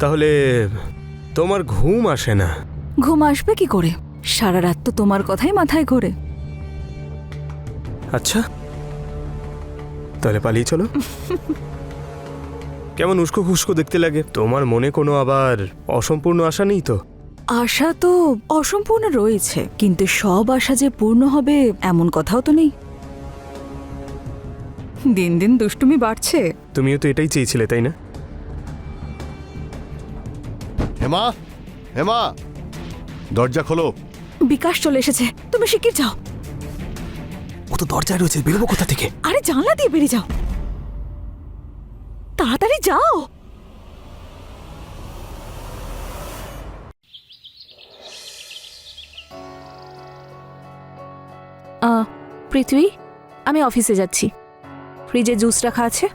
তাহলে তোমার ঘুম আসে না? ঘুম আসবে কি করে? সারা রাত তো তোমার কথাই মাথায় ঘোরে। আচ্ছা, তাহলে পালিয়ে চলো। কেমন উস্কো খুস্কো দেখতে লাগে। তোমার মনে কোনো আবার অসম্পূর্ণ আশা নেই তো? আশা তো অসম্পূর্ণ রয়েছে, কিন্তু সব আশা যে পূর্ণ হবে এমন কথাও তো নেই। দিন দিন দুষ্টুমি বাড়ছে। তুমিও তো এটাই চেয়েছিলে, তাই না? হেমা, হেমা, দরজা খোলো। বিকাশ চলে এসেছে, তুমি শিগগির যাও। ও তো দরজায় রয়েছে, বেরোবো কোথা থেকে? আরে জানলা দিয়ে বেরিয়ে যাও, তাড়াতাড়ি যাও। পৃথ্বী, আমি অফিসে যাচ্ছি। ফ্রিজে জুস রাখা আছে,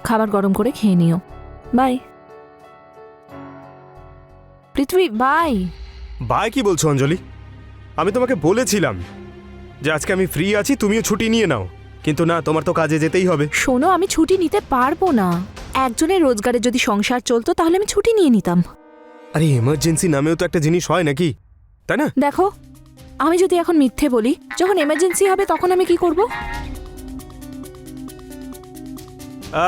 খাবার গরম করে খেয়ে নিও। By Prithvi, by. বাই কি বলছো অঞ্জলি? আমি তোমাকে বলেছিলাম যে আজকে আমি ফ্রি আছি, তুমিও ছুটি নিয়ে নাও, কিন্তু না, তোমার তো কাজে যেতেই হবে। শোনো, আমি ছুটি নিতে পারবো না। একজনের রোজগারে যদি সংসার চলতো তাহলে আমি ছুটি নিয়ে নিতাম। আরে এমার্জেন্সি নামেও তো একটা জিনিস হয় নাকি, তাই না? দেখো, আমি যদি এখন মিথ্যে বলি, যখন এমার্জেন্সি হবে তখন আমি কি করব?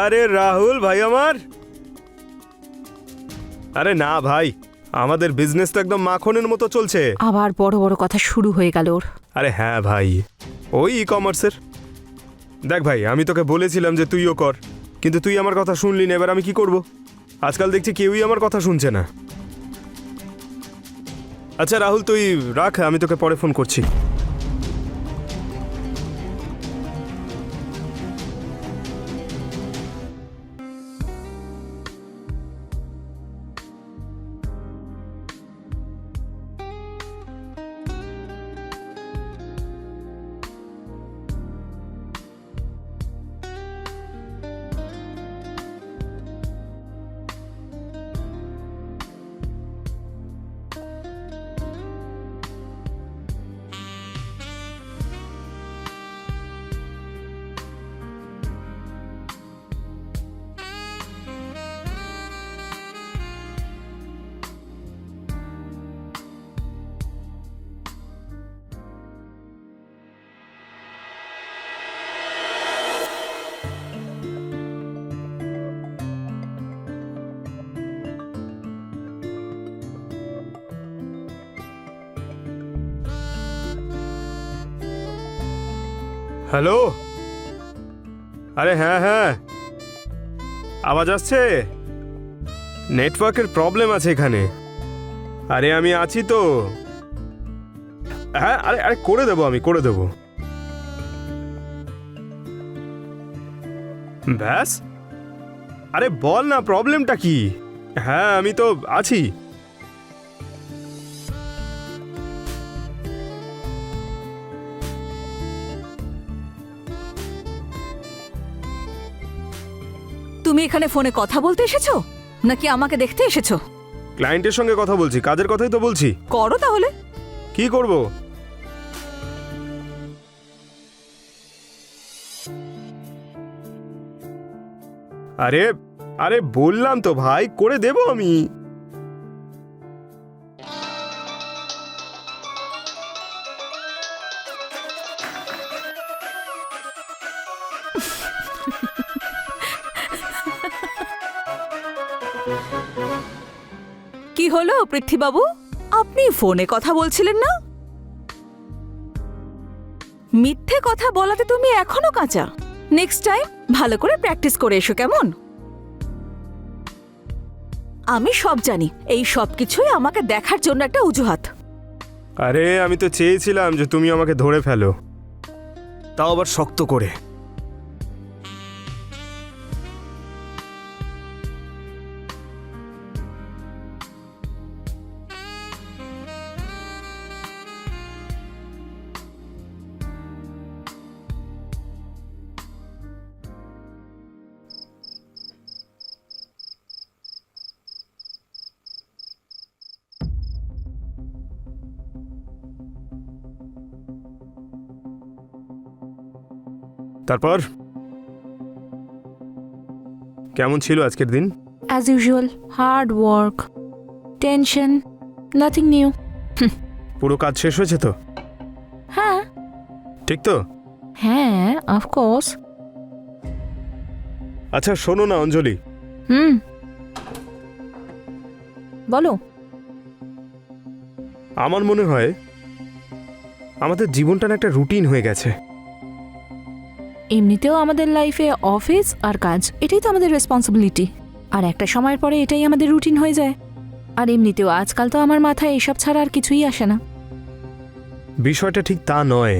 আরে রাহুল ভাই আমার, আরে না ভাই, আমাদের বিজনেস তো একদম মাখনের মতো চলছে। আবার বড় বড় কথা শুরু হয়ে গেল ওর। আরে হ্যাঁ ভাই, ওই ই কমার্সের। দেখ ভাই, আমি তোকে বলেছিলাম যে তুইও কর, কিন্তু তুই আমার কথা শুনলি না। এবার আমি কি করব? আজকাল দেখছি কেউই আমার কথা শুনছে না। আচ্ছা রাহুল, তুই রাখ, আমি তোকে পরে ফোন করছি। হ্যালো, আরে হ্যাঁ হ্যাঁ, আওয়াজ আসছে? নেটওয়ার্কের প্রবলেম আছে এখানে। আরে আমি আছি তো। হ্যাঁ, আরে আরে করে দেবো, আমি করে দেবো। ব্যাস, আরে বল না, প্রবলেমটা কি? হ্যাঁ, আমি তো আছি। তুমি এখানে ফোনে কথা বলতে এসেছো নাকি আমাকে দেখতে এসেছো? ক্লায়েন্টের সঙ্গে কথা বলছি, কাজের কথাই তো বলছি। করো তাহলে। কি করব? আরে আরে বললাম তো ভাই, করে দেব আমি। কি হলো পৃথ্বীবাবু, আপনি ফোনে কথা বলছিলেন না? মিথ্যে কথা বলাতে তুমি এখনো কাঁচা। নেক্সট টাইম ভালো করে প্র্যাকটিস করে এসো, কেমন? আমি সব জানি, এই সব কিছুই আমাকে দেখার জন্য একটা অজুহাত। আরে আমি তো চেয়েছিলাম যে তুমি আমাকে ধরে ফেলো, তাও আবার শক্ত করে। তারপর কেমন ছিল আজকের দিন? As usual, hard work, tension, nothing new. পুরো কাজ শেষ হয়েছে তো? হ্যাঁ ঠিক তো? হ্যাঁ, অফকোর্স। আচ্ছা শোনো না অঞ্জলি, বলো। আমার মনে হয় আমাদের জীবনটা না একটা রুটিন হয়ে গেছে। এমনিতেও আমাদের লাইফে অফিস আর কাজ এটাই তো আমাদের রেসপন্সিবিলিটি, আর একটা সময়ের পরে এটাই আমাদের রুটিন হয়ে যায়। আর এমনিতেও আজকাল তো আমার মাথায় এসব ছাড়া আর কিছুই আসে না। বিষয়টা ঠিক তা নয়।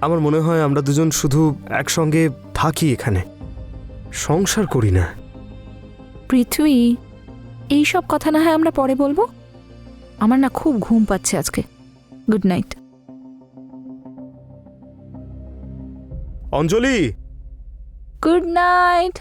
আমার মনে হয় আমরা দুজন শুধু একসঙ্গে থাকি, এখানে সংসার করি না। পৃথ্বী, এইসব কথা না হয় আমরা পরে বলবো। আমার না খুব ঘুম পাচ্ছে আজকে। Good night. Anjali, good night.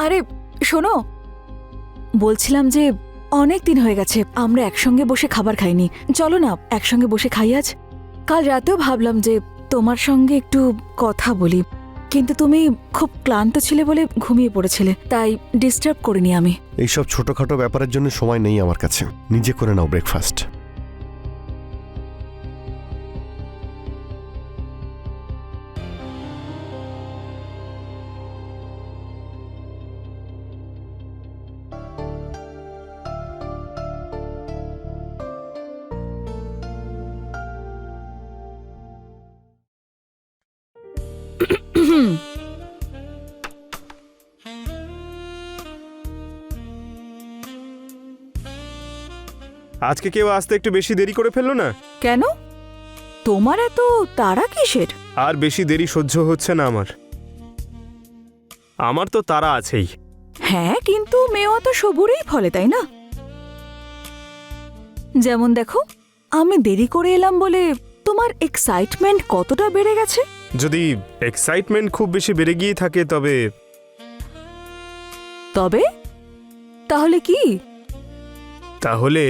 আরে শোনো, বলছিলাম যে অনেক দিন হয়ে গেছে আমরা একসঙ্গে বসে খাবার খাইনি। চলো না একসঙ্গে বসে খাই আজ। কাল রাতেও ভাবলাম যে তোমার সঙ্গে একটু কথা বলি, কিন্তু তুমি খুব ক্লান্ত ছিলে বলে ঘুমিয়ে পড়েছিলে, তাই ডিস্টার্ব করিনি আমি। এইসব ছোটখাটো ব্যাপারের জন্য সময় নেই আমার কাছে। নিজে করে নাও ব্রেকফাস্ট। আজকে কেউ আসতে একটু বেশি দেরি করে ফেললো না? কেন? তোমার এত তাড়া কিসের? আর বেশি দেরি সহ্য হচ্ছে না আমার। আমার তো তারা আছেই। হ্যাঁ, কিন্তু মেয়েও তো সবুরেই ফলে, তাই না? যেমন দেখো, আমি দেরি করে এলাম বলে তোমার এক্সাইটমেন্ট কতটা বেড়ে গেছে। যদি এক্সাইটমেন্ট খুব বেশি বেড়ে গিয়ে থাকে তবে তবে তাহলে কি? তাহলে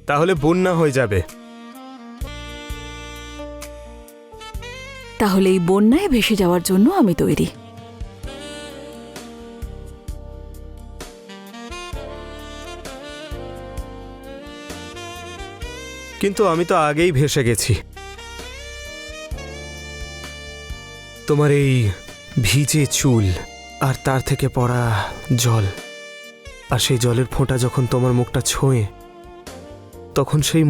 তাহলে বন্যা হয়ে যাবে। তাহলে এই বন্যায় ভেসে যাওয়ার জন্য আমি তৈরি। কিন্তু আমি তো আগেই ভেসে গেছি। তোমার এই ভিজে চুল আর তার থেকে পড়া জল, আর সেই জলের ফোঁটা যখন তোমার মুখটা ছোঁয়ে, তখন সেই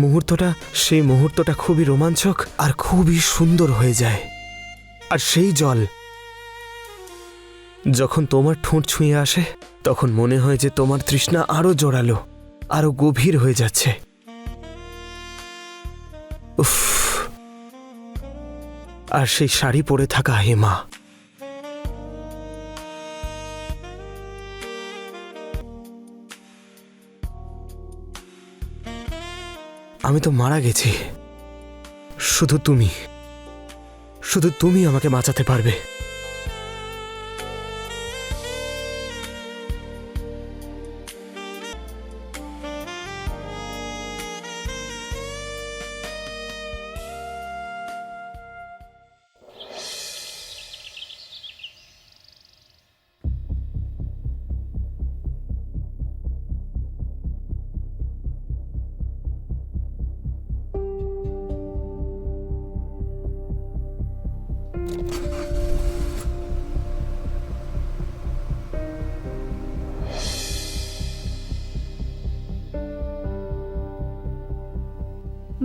মুহূর্তটা খুবই রোমাঞ্চক আর খুবই সুন্দর হয়ে যায়। আর সেই জল যখন তোমার ঠোঁট ছুঁয়ে আসে, তখন মনে হয় যে তোমার তৃষ্ণা আরো জোরালো, আরো গভীর হয়ে যাচ্ছে। উফ! আর সেই শাড়ি পরে থাকা হেমা, আমি তো মারা গেছি। শুধু তুমি আমাকে বাঁচাতে পারবে।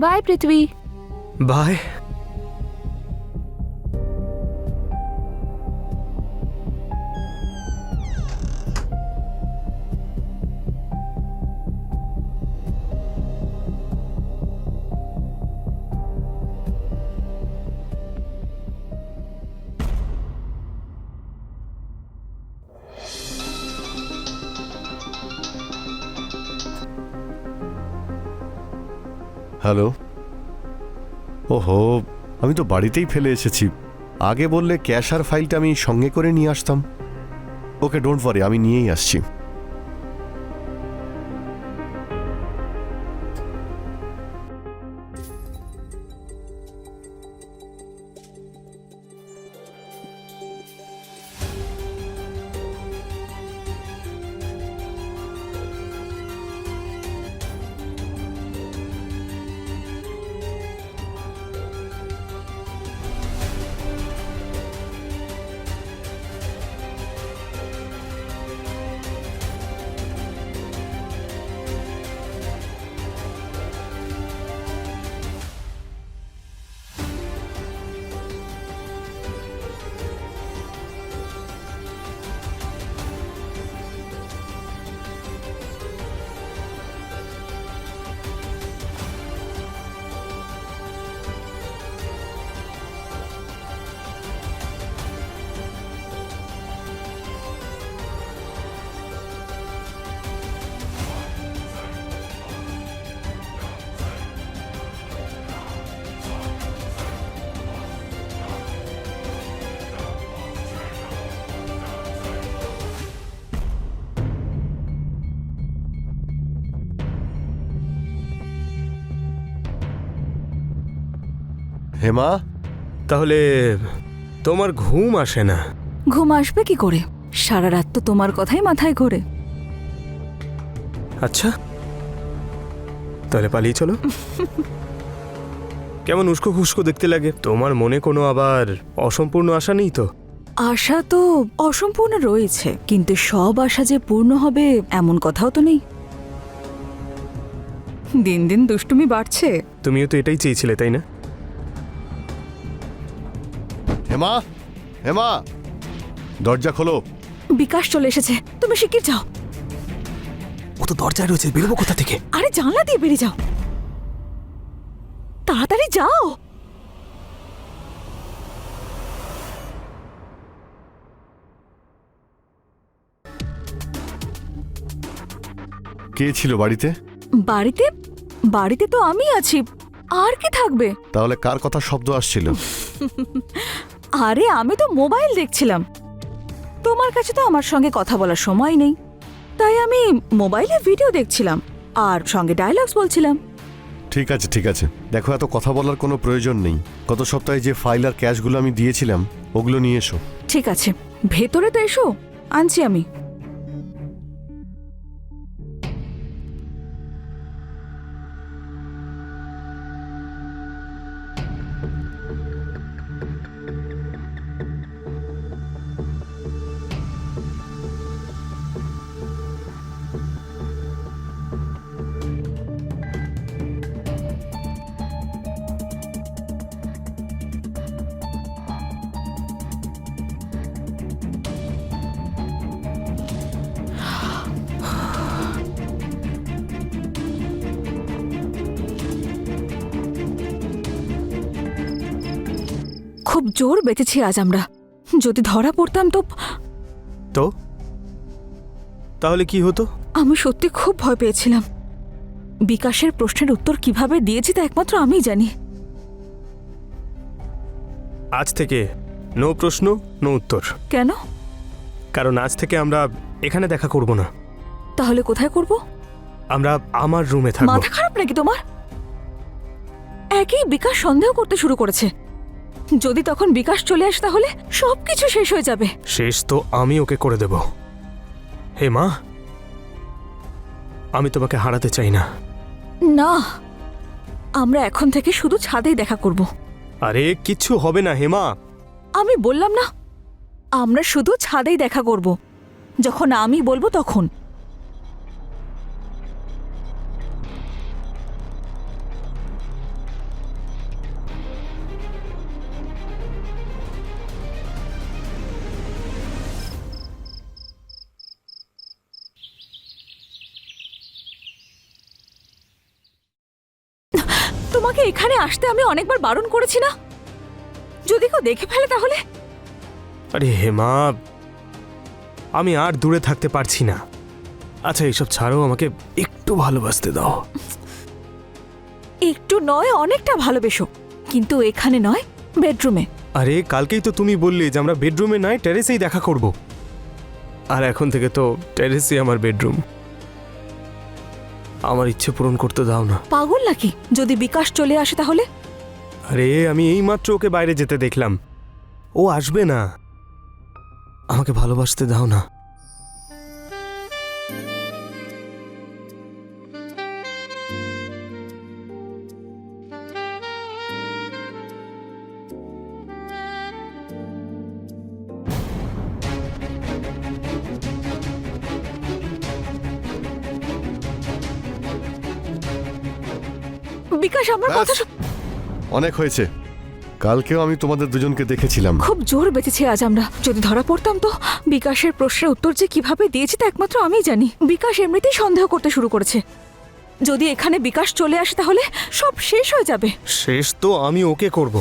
বাই পৃথ্বী। বাই। হ্যালো। ওহো, আমি তো বাড়িতেই ফেলে এসেছি। আগে বললে ক্যাশ আর ফাইলটা আমি সঙ্গে করে নিয়ে আসতাম। ওকে, ডোন্ট ওয়ারি, আমি নিয়েই আসছি। হেমা, তাহলে তোমার ঘুম আসে না? ঘুম আসবে কি করে? সারা রাত তো তোমার কথাই মাথায় ঘোরে। আচ্ছা, তাহলে পালিয়ে চলো। কেমন উস্কো খুস্কো দেখতে লাগে। তোমার মনে কোনো আবার অসম্পূর্ণ আশা নেই তো? আশা তো অসম্পূর্ণ রয়েছে, কিন্তু সব আশা যে পূর্ণ হবে এমন কথাও তো নেই। দিন দিন দুষ্টুমি বাড়ছে। তুমিও তো এটাই চেয়েছিলে, তাই না? হেমা, হেমা, দরজা খোলো। বিকাশ চলে এসেছে, তুমি শিগগির যাও। ও তো দরজায় রয়েছে, বেরোবো কোথা থেকে? আরে জানলা দিয়ে বেরিয়ে যাও, তাড়াতাড়ি যাও। কে ছিল বাড়িতে? বাড়িতে বাড়িতে তো আমি আছি, আর কি থাকবে? তাহলে কার কথা শব্দ আসছিল? আরে আমি তো মোবাইল দেখছিলাম। তোমার কাছে তো আমার সঙ্গে কথা বলার সময় নেই, তাই আমি মোবাইলে ভিডিও দেখছিলাম আর সঙ্গে ডায়লগস বলছিলাম। ঠিক আছে, ঠিক আছে, দেখো এত কথা বলার কোনো প্রয়োজন নেই। গত সপ্তাহে যে ফাইল আর ক্যাশগুলো আমি দিয়েছিলাম ওগুলো নিয়ে এসো। ঠিক আছে, ভেতরে তো এসো, আনছি আমি। খুব জোর বেঁচেছি আজ আমরা। যদি ধরা পড়তাম তো তো তাহলে কি হতো? আমি সত্যি খুব ভয় পেয়েছিলাম। বিকাশের প্রশ্নের উত্তর কিভাবে দিয়েছি তা একমাত্র আমিই জানি। আজ থেকে নো প্রশ্ন, নো উত্তর। কেন? কারণ আজ থেকে আমরা এখানে দেখা করব না। তাহলে কোথায় করব? আমরা আমার রুমে থাকব। মাথা খারাপ নাকি তোমার? একই বিকাশ সন্দেহ করতে শুরু করেছে। যদি তখন বিকাশ চলে আসে তাহলে সবকিছু শেষ হয়ে যাবে। শেষ তো আমি ওকে করে দেব। হে মা, আমি তোমাকে হারাতে চাই না। না, আমরা এখন থেকে শুধু ছাদেই দেখা করব। আরে কিচ্ছু হবে না হেমা। আমি বললাম না, আমরা শুধু ছাদেই দেখা করব। যখন আমি বলবো তখন। তোমাকে এখানে আসতে আমি অনেকবার বারণ করেছি না? যদি কেউ দেখে ফেলে তাহলে? আরে হেমা, আমি আর দূরে থাকতে পারছি না। আচ্ছা এইসব ছাড়ো, আমাকে একটু ভালোবাসতে দাও। একটু নয় অনেকটা ভালোবেসো, কিন্তু এখানে নয়, বেডরুমে। আরে কালকেই তো তুমি বললে যে আমরা বেডরুমে নয় টেরেসেই দেখা করব, আর এখন থেকে তো টেরেসই আমার বেডরুম। আমার ইচ্ছে পূরণ করতে দাও না। পাগল নাকি? যদি বিকাশ চলে আসে তাহলে? আরে আমি এইমাত্র ওকে বাইরে যেতে দেখলাম, ও আসবে না। আমাকে ভালোবাসতে দাও না। বিকাশ আমার ব্যাস, কথা অনেক হয়েছে। কালকেও আমি তোমাদের দুজনকে দেখেছিলাম। খুব জোর বেঁচেছি আজ আমরা। যদি ধরা পড়তাম তো বিকাশের প্রশ্নের উত্তর যে কিভাবে দিয়েছি তা একমাত্র আমিই জানি। বিকাশ এমনিতেই সন্দেহ করতে শুরু করেছে। যদি এখানে বিকাশ চলে আসে তাহলে সব শেষ হয়ে যাবে। শেষ তো আমি ওকে করব।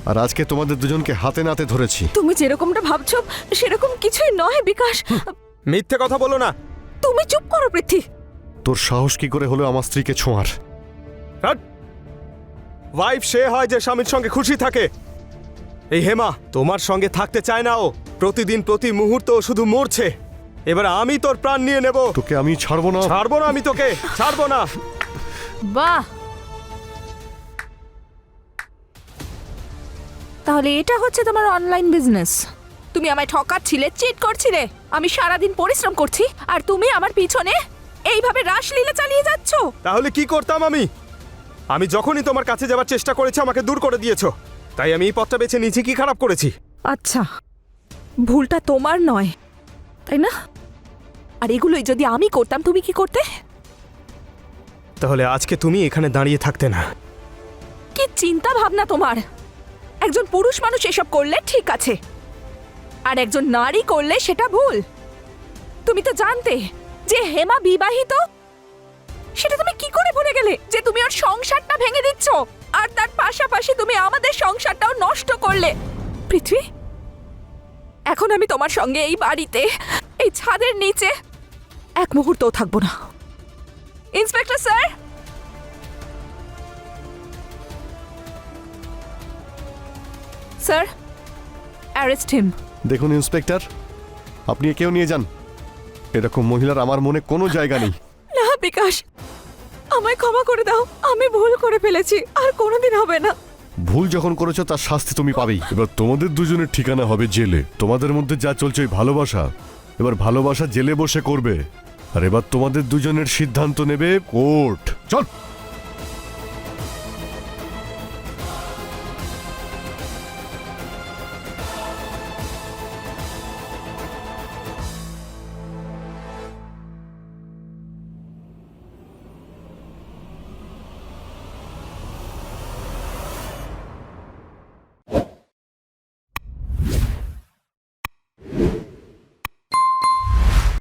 আর আজকে তোমাদের দুজনকে হাতে নাতে ধরেছি। তুমি যেরকমটা ভাবছো সেরকম কিছুই নয় বিকাশ। মিথ্যে কথা বলো না। তুমি চুপ করো পৃথ্বী। তোর সাহস কি করে হলো আমার স্ত্রীকে ছোঁয়ার? ওয়াইফ সে হয় যে স্বামীর সঙ্গে খুশি থাকে। এই হেমা তোমার সঙ্গে থাকতে চায় না, ও প্রতিদিন প্রতি মুহূর্ত ও শুধু মরছে। এবার আমি তোর প্রাণ নিয়ে নেব। তোকে আমি ছাড়বো না। ছাড়বো না, আমি তোকে ছাড়বো না। বাহ, তাহলে এটা হচ্ছে তোমার অনলাইন বিজনেস। তুমি আমায় ঠকাচ্ছিলে, চিট করছিলে। আমি সারাদিন পরিশ্রম করছি আর তুমি আমার পিছনে এইভাবে রাসলীলা চালিয়ে যাচ্ছ। তাহলে কি করতাম আমি? আমি যখনই তোমার কাছে যাবার চেষ্টা করেছি আমাকে দূর করে দিয়েছো, তাই আমি এই পথটা বেছে নিয়েছি। কি খারাপ করেছি? আচ্ছা, ভুলটা তোমার নয়, তাই না? আর এগুলোই যদি আমি করতাম তুমি কি করতে? তাহলে আজকে তুমি এখানে দাঁড়িয়ে থাকতে না। কি চিন্তা ভাবনা তোমার! একজন পুরুষ মানুষ এসব করলে ঠিক আছে, আর একজন নারী করলে সেটা ভুল। তুমি তো জানতে যে হেমা বিবাহিত। সেটা তুমি কি করে ভুলে গেলে যে তুমি ওর সংসারটা ভেঙে দিচ্ছ, আর তার পাশাপাশি তুমি আমাদের সংসারটাও নষ্ট করলে? পৃথ্বী, এখন আমি তোমার সঙ্গে এই বাড়িতে, এই ছাদের নিচে এক মুহূর্তও থাকবো না। Inspector sir, sir, arrest him. দেখুন ইন্সপেক্টর, আপনি একেও নিয়ে যান। এরকম মহিলার আমার মনে কোনো জায়গা নেই। না বিকাশ, আমায় ক্ষমা করে দাও। আমি ভুল করে ফেলেছি, আর কোনোদিন হবে না। ভুল যখন করেছো তার শাস্তি তুমি পাবেই। এবার তোমাদের দুজনের ঠিকানা হবে জেলে। তোমাদের মধ্যে যা চলছে ওই ভালোবাসা, এবার ভালোবাসা জেলে বসে করবে। আর এবার তোমাদের দুজনের সিদ্ধান্ত নেবে কোর্ট। চল।